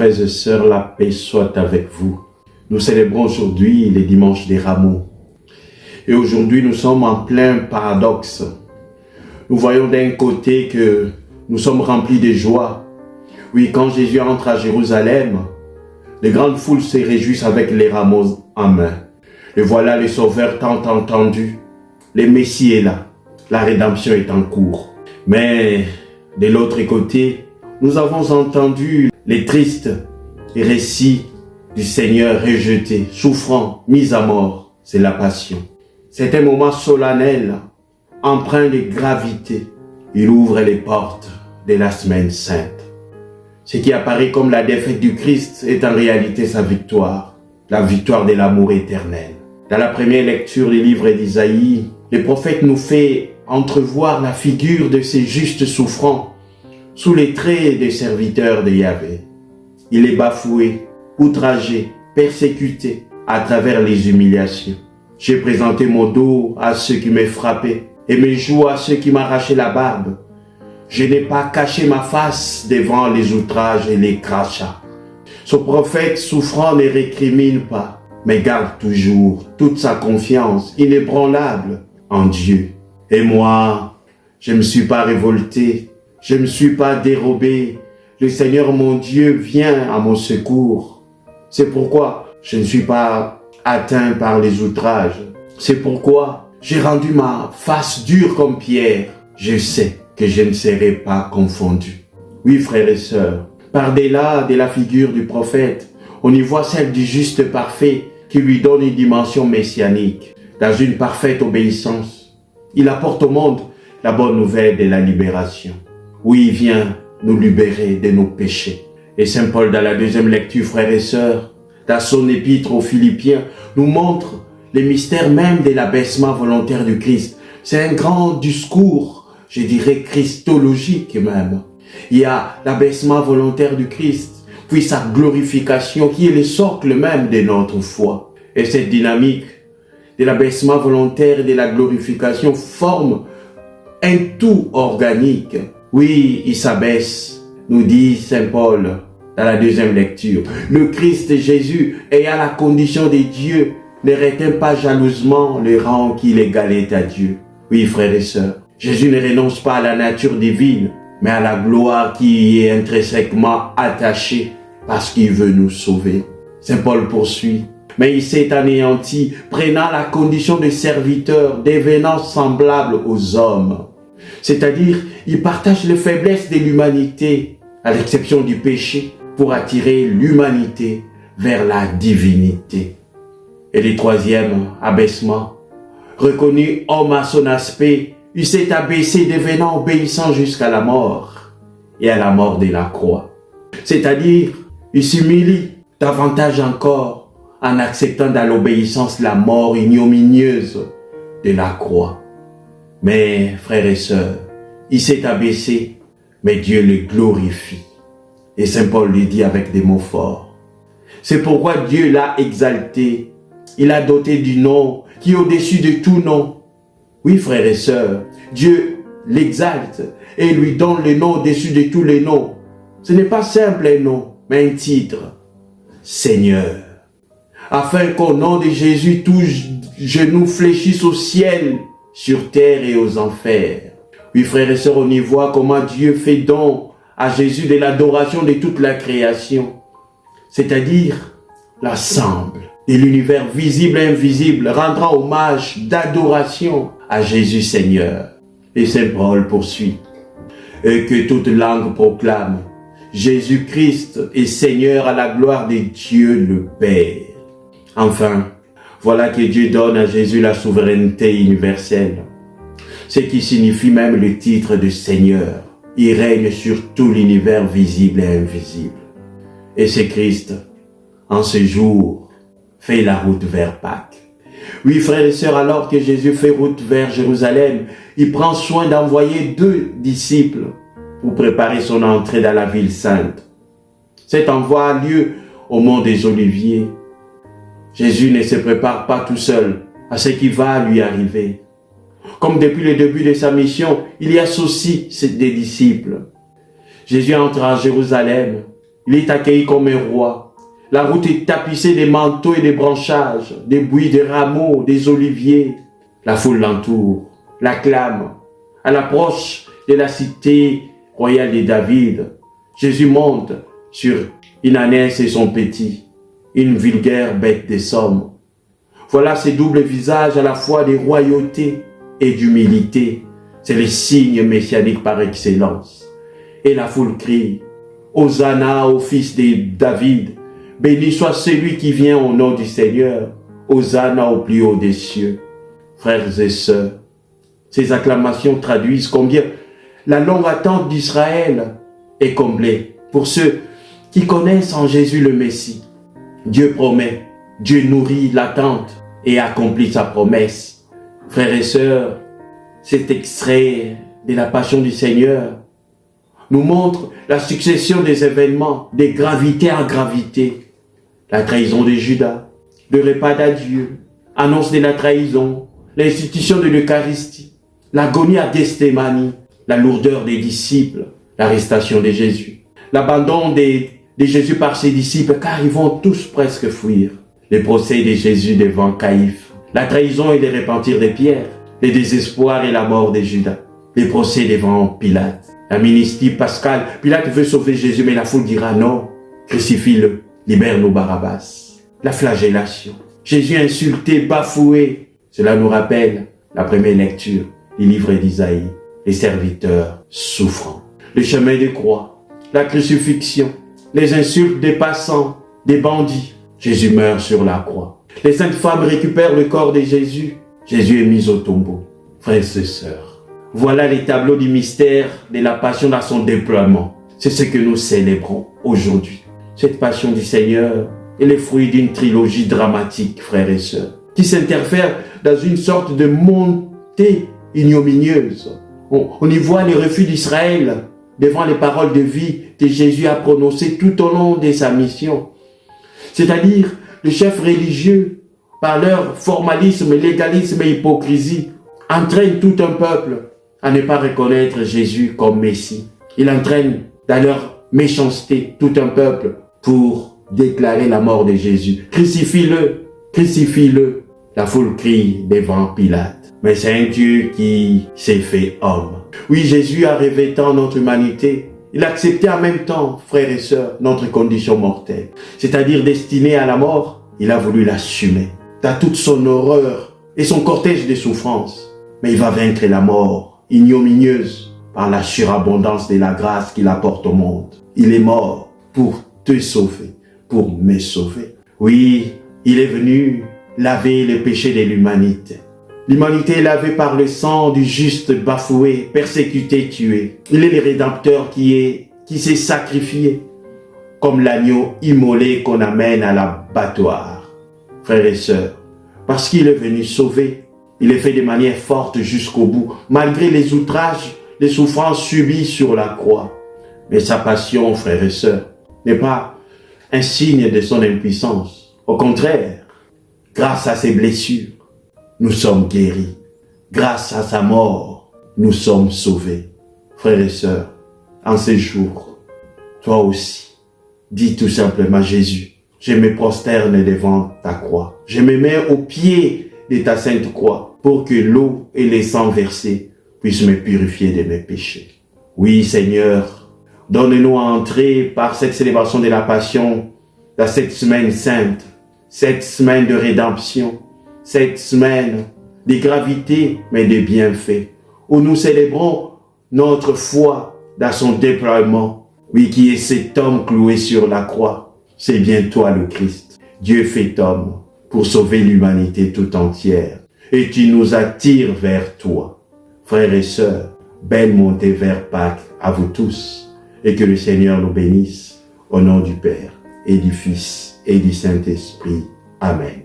frères et sœurs, la paix soit avec vous. Nous célébrons aujourd'hui les dimanches des rameaux. Et aujourd'hui, nous sommes en plein paradoxe. Nous voyons d'un côté que nous sommes remplis de joie. Oui, quand Jésus entre à Jérusalem, les grandes foules se réjouissent avec les rameaux en main. Et voilà le Sauveur tant entendu. Le Messie est là. La rédemption est en cours. Mais de l'autre côté, nous avons entendu les tristes récits du Seigneur rejeté, souffrant, mis à mort. C'est la passion. C'est un moment solennel, empreint de gravité. Il ouvre les portes de la semaine sainte. Ce qui apparaît comme la défaite du Christ est en réalité sa victoire, la victoire de l'amour éternel. Dans la première lecture du livre d'Isaïe, le prophète nous fait entrevoir la figure de ces justes souffrants sous les traits des serviteurs de Yahvé. Il est bafoué, outragé, persécuté à travers les humiliations. J'ai présenté mon dos à ceux qui me frappaient et mes joues à ceux qui m'arrachaient la barbe. Je n'ai pas caché ma face devant les outrages et les crachats. Ce prophète souffrant ne récrimine pas, mais garde toujours toute sa confiance inébranlable en Dieu. Et moi, je ne me suis pas révolté, je ne me suis pas dérobé. Le Seigneur mon Dieu vient à mon secours. C'est pourquoi je ne suis pas atteint par les outrages. C'est pourquoi j'ai rendu ma face dure comme pierre. Je sais que je ne serai pas confondu. Oui, frères et sœurs, par-delà de la figure du prophète, on y voit celle du juste parfait qui lui donne une dimension messianique. Dans une parfaite obéissance, il apporte au monde la bonne nouvelle de la libération. Oui, il vient nous libérer de nos péchés. Et Saint Paul, dans la deuxième lecture, frères et sœurs, dans son épître aux Philippiens, nous montre les mystères même de l'abaissement volontaire du Christ. C'est un grand discours, je dirais christologique même. Il y a l'abaissement volontaire du Christ, puis sa glorification qui est le socle même de notre foi. Et cette dynamique de l'abaissement volontaire et de la glorification forme un tout organique. Oui, il s'abaisse, nous dit Saint Paul dans la deuxième lecture. Le Christ Jésus, ayant la condition de Dieu, ne retint pas jalousement le rang qu'il égalait à Dieu. Oui, frères et sœurs, Jésus ne renonce pas à la nature divine, mais à la gloire qui y est intrinsèquement attachée parce qu'il veut nous sauver. Saint Paul poursuit. Mais il s'est anéanti, prenant la condition de serviteur, devenant semblable aux hommes. C'est-à-dire, il partage les faiblesses de l'humanité, à l'exception du péché, pour attirer l'humanité vers la divinité. Et le troisième abaissement, reconnu homme à son aspect, il s'est abaissé, devenant obéissant jusqu'à la mort, et à la mort de la croix. C'est-à-dire, il s'humilie davantage encore, en acceptant dans l'obéissance la mort ignominieuse de la croix. Mais, frères et sœurs, il s'est abaissé, mais Dieu le glorifie. Et Saint Paul lui dit avec des mots forts. C'est pourquoi Dieu l'a exalté. Il l'a doté du nom qui est au-dessus de tout nom. Oui, frères et sœurs, Dieu l'exalte et lui donne le nom au-dessus de tous les noms. Ce n'est pas simple un nom, mais un titre. Seigneur. Afin qu'au nom de Jésus, tous genoux fléchissent au ciel, sur terre et aux enfers. Oui, frères et sœurs, on y voit comment Dieu fait don à Jésus de l'adoration de toute la création, c'est-à-dire l'ensemble de l'univers visible et invisible, rendant hommage d'adoration à Jésus Seigneur. Et Saint Paul poursuit. Et que toute langue proclame, Jésus-Christ est Seigneur à la gloire de Dieu le Père. Enfin, voilà que Dieu donne à Jésus la souveraineté universelle, ce qui signifie même le titre de Seigneur. Il règne sur tout l'univers visible et invisible. Et c'est Christ, en ce jour, fait la route vers Pâques. Oui, frères et sœurs, alors que Jésus fait route vers Jérusalem, il prend soin d'envoyer 2 disciples pour préparer son entrée dans la ville sainte. Cet envoi a lieu au mont des Oliviers. Jésus ne se prépare pas tout seul à ce qui va lui arriver. Comme depuis le début de sa mission, il y associe des disciples. Jésus entre à Jérusalem Il est accueilli comme un roi. La route est tapissée des manteaux et des branchages, des buis, des rameaux, des oliviers. La foule l'entoure, l'acclame. À l'approche de la cité royale de David, Jésus monte sur une ânesse et son petit, une vulgaire bête des sommes. Voilà ces doubles visages à la fois de royauté et d'humilité. C'est le signe messianique par excellence. Et la foule crie, Hosanna au fils de David, béni soit celui qui vient au nom du Seigneur, Hosanna au plus haut des cieux. Frères et sœurs, ces acclamations traduisent combien la longue attente d'Israël est comblée. Pour ceux qui connaissent en Jésus le Messie, Dieu promet, Dieu nourrit l'attente et accomplit sa promesse. Frères et sœurs, cet extrait de la Passion du Seigneur nous montre la succession des événements, de gravité en gravité. La trahison de Judas, le repas d'adieu, annonce de la trahison, l'institution de l'Eucharistie, l'agonie à Gethsémani, la lourdeur des disciples, l'arrestation de Jésus, l'abandon de Jésus par ses disciples, car ils vont tous presque fuir, le procès de Jésus devant Caïphe, la trahison et le repentir de Pierre, le désespoir et la mort de Judas, les procès devant Pilate, l'amnistie pascale. Pilate veut sauver Jésus, mais la foule dira non, crucifie-le, libère-nous Barabbas. La flagellation, Jésus insulté, bafoué. Cela nous rappelle la première lecture du livre d'Isaïe, les serviteurs souffrants. Le chemin de croix, la crucifixion, les insultes des passants, des bandits. Jésus meurt sur la croix. Les saintes femmes récupèrent le corps de Jésus. Jésus est mis au tombeau. Frères et sœurs, voilà les tableaux du mystère de la passion dans son déploiement. C'est ce que nous célébrons aujourd'hui. Cette passion du Seigneur est le fruit d'une trilogie dramatique, frères et sœurs, qui s'interfère dans une sorte de montée ignominieuse. On y voit le refus d'Israël devant les paroles de vie que Jésus a prononcées tout au long de sa mission. C'est-à-dire, les chefs religieux, par leur formalisme, légalisme et hypocrisie, entraînent tout un peuple à ne pas reconnaître Jésus comme Messie. Ils entraînent dans leur méchanceté tout un peuple pour déclarer la mort de Jésus. Crucifie-le, crucifie-le. La foule crie devant Pilate. Mais c'est un Dieu qui s'est fait homme. Oui, Jésus a revêtant notre humanité. Il a accepté en même temps, frères et sœurs, notre condition mortelle. C'est-à-dire destinée à la mort, il a voulu l'assumer. Dans toute son horreur et son cortège de souffrances. Mais il va vaincre la mort, ignominieuse, par la surabondance de la grâce qu'il apporte au monde. Il est mort pour te sauver, pour me sauver. Oui, il est venu laver les péchés de l'humanité. L'humanité est lavée par le sang du juste bafoué, persécuté, tué. Il est le Rédempteur qui s'est sacrifié, comme l'agneau immolé qu'on amène à l'abattoir. Frères et sœurs, parce qu'il est venu sauver, il est fait de manière forte jusqu'au bout, malgré les outrages, les souffrances subies sur la croix. Mais sa passion, frères et sœurs, n'est pas un signe de son impuissance. Au contraire, grâce à ses blessures, nous sommes guéris. Grâce à sa mort, nous sommes sauvés. Frères et sœurs, en ces jours, toi aussi, dis tout simplement Jésus, je me prosterne devant ta croix. Je me mets au pied de ta sainte croix pour que l'eau et les sangs versés puissent me purifier de mes péchés. Oui, Seigneur, donne-nous à entrer par cette célébration de la Passion dans cette semaine sainte, cette semaine de rédemption, cette semaine de gravité, mais de bienfaits, où nous célébrons notre foi dans son déploiement, oui, qui est cet homme cloué sur la croix. C'est bien toi le Christ, Dieu fait homme, pour sauver l'humanité tout entière. Et tu nous attires vers toi. Frères et sœurs, belle montée vers Pâques à vous tous, et que le Seigneur nous bénisse, au nom du Père, et du Fils, et du Saint-Esprit. Amen.